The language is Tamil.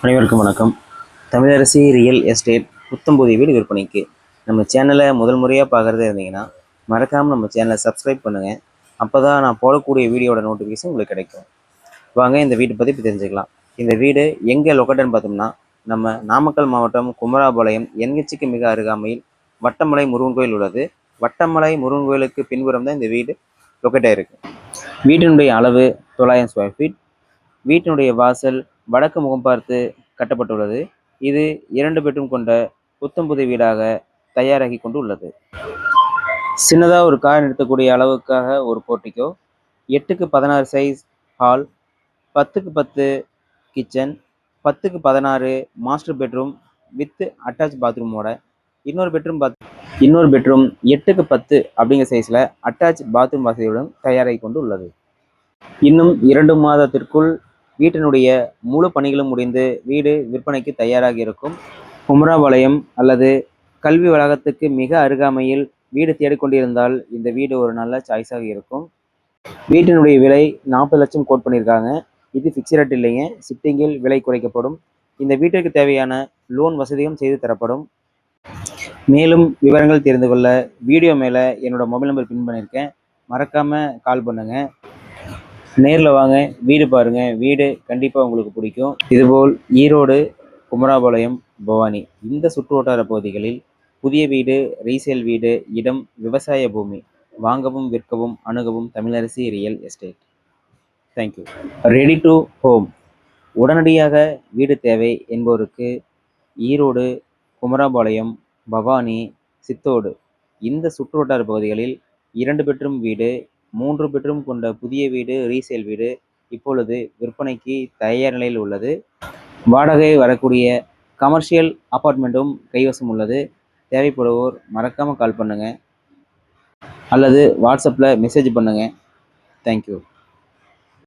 அனைவருக்கும் வணக்கம். தமிழரசி ரியல் எஸ்டேட் புத்தம்புதிய வீடு விற்பனைக்கு. நம்ம சேனலை முதல் முறையாக பார்க்குறதே இருந்தீங்கன்னா மறக்காமல் நம்ம சேனலை சப்ஸ்கிரைப் பண்ணுங்கள். அப்போ தான் நான் போடக்கூடிய வீடியோட நோட்டிஃபிகேஷன் உங்களுக்கு கிடைக்கும். வாங்க இந்த வீட்டை பற்றி தெரிஞ்சுக்கலாம். இந்த வீடு எங்கே லொக்கேட்டட்னு பார்த்தோம்னா நம்ம நாமக்கல் மாவட்டம் குமராபாளையம் என்ஹெச்சுக்கு மிக அருகாமையில் வட்டமலை முருகன் கோயில் உள்ளது. வட்டமலை முருகன் கோயிலுக்கு பின்புறம் தான் இந்த வீடு லொக்கேட் ஆகிருக்கு. வீட்டினுடைய அளவு 900 ஸ்கொயர் ஃபீட். வீட்டினுடைய வாசல் வடக்கு முகம் பார்த்து கட்டப்பட்டுள்ளது. இது 2 பெட்ரூம் கொண்ட புத்தம்புதிய வீடாக தயாராகி கொண்டு உள்ளது. சின்னதாக ஒரு கார் நிறுத்தக்கூடிய அளவுக்காக ஒரு போர்ட்டிக்கோ, 8க்கு 16 சைஸ் ஹால், 10க்கு 10 கிச்சன், 10க்கு 16 மாஸ்டர் பெட்ரூம் வித் அட்டாச் பாத்ரூமோட இன்னொரு பெட்ரூம் 8க்கு 10 அப்படிங்கிற சைஸில் அட்டாச் பாத்ரூம் வசதியுடன் தயாராகி கொண்டு உள்ளது. இன்னும் 2 மாதத்திற்குள் வீட்டினுடைய முழு பணிகளும் முடிந்து வீடு விற்பனைக்கு தயாராக இருக்கும். குமராபாளையம் அல்லது கல்வி வளாகத்துக்கு மிக அருகாமையில் வீடு தேடிக்கொண்டிருந்தால் இந்த வீடு ஒரு நல்ல சாய்ஸாக இருக்கும். வீட்டினுடைய விலை 40 லட்சம் கோட் பண்ணியிருக்காங்க. இது ஃபிக்ஸ் ரேட் இல்லைங்க, ஷிஃப்டிங்கில் விலை குறைக்கப்படும். இந்த வீட்டிற்கு தேவையான லோன் வசதியும் செய்து தரப்படும். மேலும் விவரங்கள் தெரிந்து கொள்ள வீடியோ மேலே என்னோட மொபைல் நம்பர் பின் பண்ணியிருக்கேன், மறக்காமல் கால் பண்ணுங்கள். நேரில் வாங்க, வீடு பாருங்கள். வீடு கண்டிப்பாக உங்களுக்கு பிடிக்கும். இதுபோல் ஈரோடு, குமராபாளையம், பவானி இந்த சுற்று வட்டார பகுதிகளில் புதிய வீடு, ரீசேல் வீடு, இடம், விவசாய பூமி வாங்கவும் விற்கவும் அணுகவும் Tamilarasi real estate. Thank you. Ready to home. உடனடியாக வீடு தேவை என்பவருக்கு ஈரோடு, குமராபாளையம், பவானி, சித்தோடு இந்த சுற்று வட்டார பகுதிகளில் 2 பெட்ரூம் வீடு, 3 பெட்ரூம் கொண்ட புதிய வீடு, ரீசேல் வீடு இப்பொழுது விற்பனைக்கு தயார் நிலையில் உள்ளது. வாடகை வரக்கூடிய கமர்ஷியல் அப்பார்ட்மெண்ட்டும் கைவசம் உள்ளது. தேவைப்படுவோர் மறக்காமல் கால் பண்ணுங்கள் அல்லது வாட்ஸ்அப்பில் மெசேஜ் பண்ணுங்கள். தேங்க்யூ.